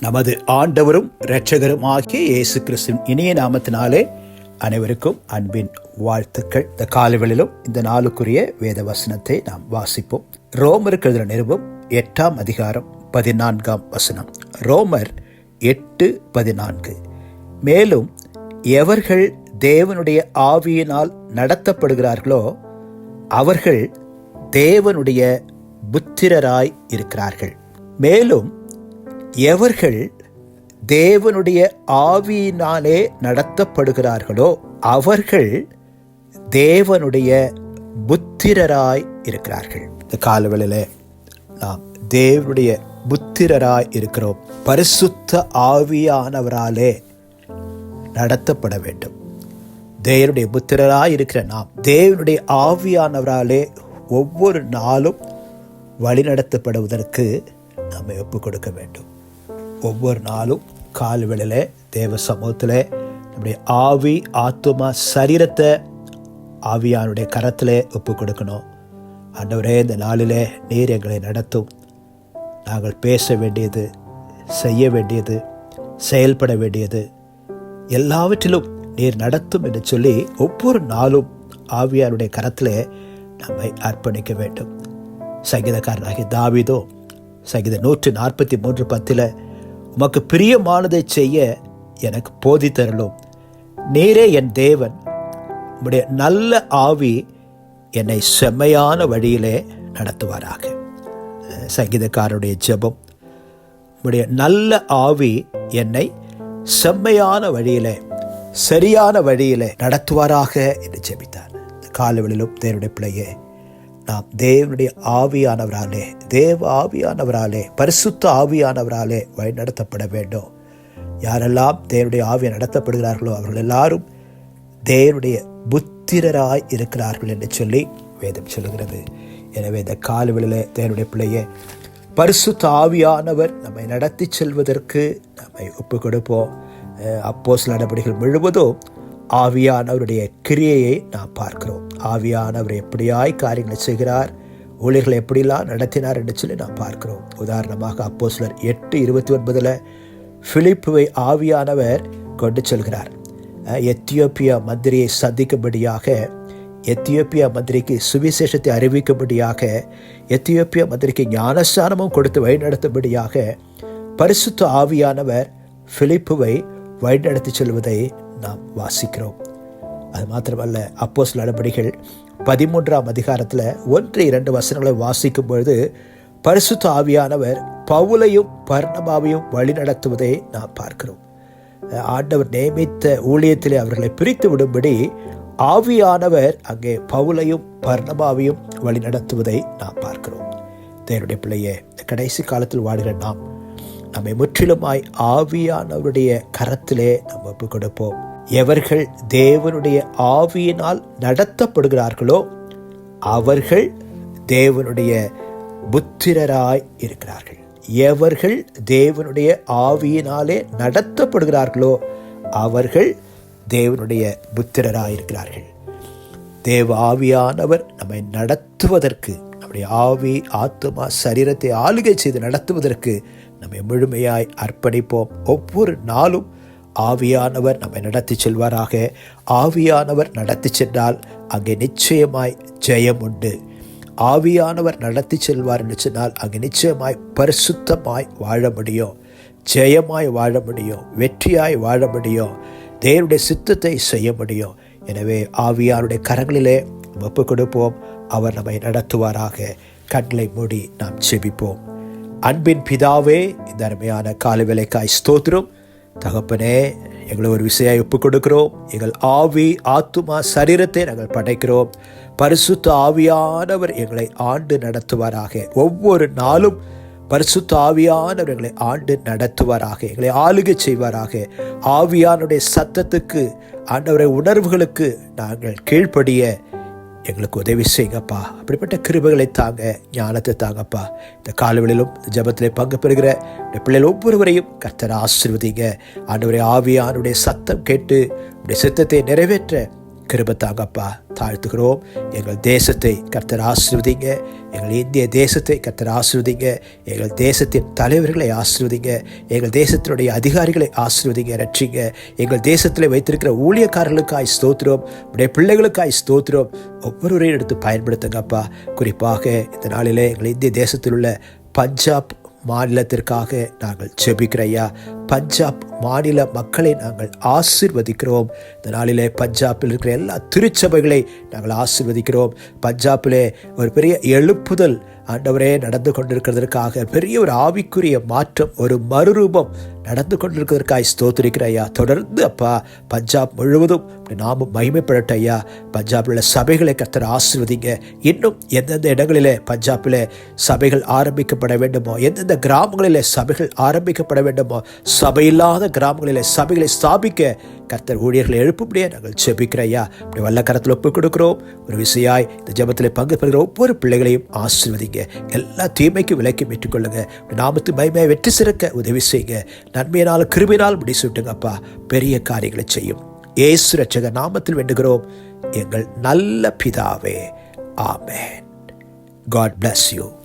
நமது ஆண்டவரும் இரட்சகருமாகிய இயேசு கிறிஸ்துவின் இனிய நாமத்தினாலே அனைவருக்கும் அன்பின் வாழ்த்துக்கள். இந்த காலைகளிலும் இந்த நாளுக்குரிய வேத வசனத்தை நாம் வாசிப்போம். ரோமருக்கு எழுதின நிருபம் 8ஆம் அதிகாரம் 14ஆம் வசனம். ரோமர் 8:14. மேலும் எவர்கள் தேவனுடைய ஆவியினால் நடத்தப்படுகிறார்களோ அவர்கள் தேவனுடைய புத்திரராய் இருக்கிறார்கள். மேலும் எவர்கள் தேவனுடைய ஆவியினாலே நடத்தப்படுகிறார்களோ அவர்கள் தேவனுடைய புத்திரராய் இருக்கிறார்கள். இந்த காலவெளியில நாம் தேவனுடைய புத்திரராய் இருக்கிறோம். பரிசுத்த ஆவியானவராலே நடத்தப்பட வேண்டும். தேவனுடைய புத்திரராய் இருக்கிற நாம் தேவனுடைய ஆவியானவராலே ஒவ்வொரு நாளும் வழிநடத்தப்படுவதற்கு நம்மை ஒப்புக் கொடுக்க வேண்டும். ஒவ்வொரு நாளும் கால்வெளியில தேவ சமூகத்தில் நம்முடைய ஆவி, ஆத்துமா, சரீரத்தை ஆவியானுடைய கரத்தில் ஒப்புக் கொடுக்கணும். ஆண்டவரே, இந்த நாளிலே நீர் எங்களை நடத்தும். நாங்கள் பேச வேண்டியது, செய்ய வேண்டியது, செயல்பட வேண்டியது எல்லாவற்றிலும் நீர் நடத்தும் என்று சொல்லி ஒவ்வொரு நாளும் ஆவியானுடைய கரத்தில் நம்மை அர்ப்பணிக்க வேண்டும். சங்கீதக்காரனாகிய தாவீதோ சங்கீதம் 143:10 உமக்கு பிரியமானதை செய்ய எனக்கு போதித்தருளும். நீரே என் தேவன், உம்முடைய நல்ல ஆவி என்னை செம்மையான வழியிலே நடத்துவாராக. சங்கீதக்காரனுடைய ஜெபம், உம்முடைய நல்ல ஆவி என்னை செம்மையான வழியிலே, சரியான வழியிலே நடத்துவாராக என்று ஜெபித்தார். காலவெளியிலும் தேவனுடைய பிள்ளையே, நாம் தேவனுடைய ஆவியானவராலே, தேவ ஆவியானவராலே, பரிசுத்த ஆவியானவராலே வழி நடத்தப்பட வேண்டும். யாரெல்லாம் தேவனுடைய ஆவியை நடத்தப்படுகிறார்களோ அவர்கள் எல்லாரும் தேவனுடைய புத்திரராய் இருக்கிறார்கள் என்று சொல்லி வேதம் சொல்லுகிறது. எனவே இந்த காலவெளியில தேவனுடைய பிள்ளையே, பரிசுத்த ஆவியானவர் நம்மை நடத்தி செல்வதற்கு நம்மை ஒப்புக் கொடுப்போம். அப்போஸ்தலர் நடபடிகள் முழுவதும் ஆவியானவருடைய கிரியையை நாம் பார்க்கிறோம். ஆவியானவர் எப்படியாய் காரியங்களை செய்கிறார், ஊழியர்களை எப்படிலாம் நடத்தினார் என்று சொல்லி நாம் பார்க்கிறோம். உதாரணமாக அப்போஸ்தலர் 8:29 பிலிப்புவை ஆவியானவர் கொண்டு செல்கிறார். எத்தியோப்பியா மந்திரியை சந்திக்கும்படியாக, எத்தியோப்பியா மந்திரிக்கு சுவிசேஷத்தை அறிவிக்கும்படியாக, எத்தியோப்பியா மந்திரிக்கு ஞானஸ்நானமும் கொடுத்து வழிநடத்தும்படியாக பரிசுத்த ஆவியானவர் பிலிப்புவை வழிநடத்தி செல்வதை நாம் வாசிக்கிறோம். அது மாத்திரமல்ல, அப்போஸ்தலர் நடபடிகள் 13ஆம் அதிகாரத்தில் 1-2 வசனங்களை வாசிக்கும் பொழுது பரிசுத்த ஆவியானவர் பவுலையும் பர்னபாவையும் வழி நடத்துவதை நாம் பார்க்கிறோம். ஆண்டவர் நியமித்த ஊழியத்திலே அவர்களை பிரித்து விடும்படி ஆவியானவர் அங்கே பவுலையும் பர்னபாவையும் வழி நடத்துவதை நாம் பார்க்கிறோம். தேவனுடைய பிள்ளையே, கடைசி காலத்தில் வாழ்கிற நாம் நம்மை முற்றிலுமாய் ஆவியானவருடைய கரத்திலே நம்ம ஒப்புக் கொடுப்போம். எவர்கள் தேவனுடைய ஆவியினால் நடத்தப்படுகிறார்களோ அவர்கள் தேவனுடைய புத்திரராய் இருக்கிறார்கள். எவர்கள் தேவனுடைய ஆவியினாலே நடத்தப்படுகிறார்களோ அவர்கள் தேவனுடைய புத்திரராய் இருக்கிறார்கள். தேவ ஆவியானவர் நம்மை நடத்துவதற்கு, நம்முடைய ஆவி, ஆத்துமா, சரீரத்தை ஆளுகை செய்து நடத்துவதற்கு நம்மை முழுமையாய் அர்ப்பணிப்போம். ஒவ்வொரு நாளும் ஆவியானவர் நம்மை நடத்தி செல்வாராக. ஆவியானவர் நடத்தி சென்றால் அங்கே நிச்சயமாய் ஜெயம் உண்டு. ஆவியானவர் நடத்தி செல்வார் என்று சொன்னால் அங்கே நிச்சயமாய் பரிசுத்தமாய் வாழ முடியும், ஜெயமாய் வாழ முடியும், வெற்றியாய் வாழ முடியும், தேவனுடைய சித்தத்தை செய்ய முடியும். எனவே ஆவியானுடைய கரங்களிலே ஒப்புக் கொடுப்போம். அவர் நம்மை நடத்துவாராக. கண்களை மூடி நாம் செபிப்போம். அன்பின் பிதாவே, இந்த அருமையான காலை வேளைக்காய் ஸ்தோத்திரம். தகப்பனே, எங்களை ஒரு விஷயம் ஒப்புக் கொடுக்கிறோம். எங்கள் ஆவி, ஆத்துமா, சரீரத்தை நாங்கள் படைக்கிறோம். பரிசுத்த ஆவியானவர் எங்களை ஆண்டு நடத்துவாராக. ஒவ்வொரு நாளும் பரிசுத்த ஆவியானவர் எங்களை ஆண்டு நடத்துவாராக, எங்களை ஆளுகை செய்வாராக. ஆவியானுடைய சத்தத்துக்கு, ஆண்டவருடைய உணர்வுகளுக்கு நாங்கள் கீழ்ப்படிய எங்களுக்கு உதவி செய்யுங்கப்பா. அப்படிப்பட்ட கிருபைகளை தாங்க, ஞானத்தை தாங்கப்பா. இந்த காலவெளியிலும் ஜெபத்திலே பங்கு பெறுகிற இந்த பிள்ளைகள் ஒவ்வொருவரையும் கர்த்தர் ஆசீர்வதிங்க. ஆண்டவரே, ஆவியானுடைய சத்தம் கேட்டு உடைய சித்தத்தை நிறைவேற்ற கிருபை தாங்கப்பா. தாழ்த்துகிறோம். எங்கள் தேசத்தை கர்த்தர் ஆசீர்வதிங்க. எங்கள் இந்திய தேசத்தை கர்த்தர் ஆசீர்வதிங்க. எங்கள் தேசத்தின் தலைவர்களை ஆசீர்வதிங்க. எங்கள் தேசத்தினுடைய அதிகாரிகளை ஆசீர்வதிங்க, ரட்சிங்க. எங்கள் தேசத்தில் வைத்திருக்கிற ஊழியக்காரர்களுக்காய் ஸ்தோத்திரம். உடைய பிள்ளைகளுக்காய் ஸ்தோத்திரம். ஒவ்வொருவரையும் எடுத்து பயன்படுத்துங்கப்பா. குறிப்பாக இந்த நாளிலே எங்கள் இந்திய தேசத்தில் உள்ள பஞ்சாப் மாநிலத்திற்காக நாங்கள் ஜெபிக்கிறையா. பஞ்சாப் மாநில மக்களை நாங்கள் ஆசீர்வதிக்கிறோம். இந்த நாளிலே பஞ்சாபில் இருக்கிற எல்லா திருச்சபைகளை நாங்கள் ஆசீர்வதிக்கிறோம். பஞ்சாபிலே ஒரு பெரிய எழுப்புதல் ஆண்டவரே நடந்து கொண்டிருக்கிறதற்காக பெரிய ஒரு ஆவிக்குரிய மாற்றம், ஒரு மறுரூபம் நடந்து கொண்டிருக்கிறதற்காக ஸ்தோத்திரிக்கிற ஐயா. தொடர்ந்து அப்பா பஞ்சாப் முழுவதும் நாமும் மகிமைப்படட்ட ஐயா. பஞ்சாபில் உள்ள சபைகளை கர்த்தர் ஆசீர்வதிங்க. இன்னும் எந்தெந்த இடங்களிலே பஞ்சாபிலே சபைகள் ஆரம்பிக்கப்பட வேண்டுமோ, எந்தெந்த கிராமங்களிலே சபைகள் ஆரம்பிக்கப்பட வேண்டுமோ, சபையில்லாத கிராமங்களிலே சபைகளை ஸ்தாபிக்க கர்த்தர் ஊழியர்களை எழுப்பும்படியே நாங்கள் ஜெபிக்கிற ஐயா. இப்படி வல்ல கரத்தில் ஒப்புக் கொடுக்கிறோம். ஒரு விசையாய் இந்த ஜெபத்தில் பங்கு பெறுகிற ஒவ்வொரு பிள்ளைகளையும் ஆசீர்வதிங்க. எல்லா தீமைக்கும் விலக்கி மீட்டுக்கொள்ளுங்க. நாமத்து மகிமையை வெற்றி சிறக்க உதவி செய்யுங்க. நன்மையினால் கிருபையினால் முடிசூட்டுங்கப்பா. பெரிய காரியங்களை செய்யும் இயேசு இரட்சகர் நாமத்தில் வேண்டுகிறோம் எங்கள் நல்ல பிதாவே. ஆமென். God bless you.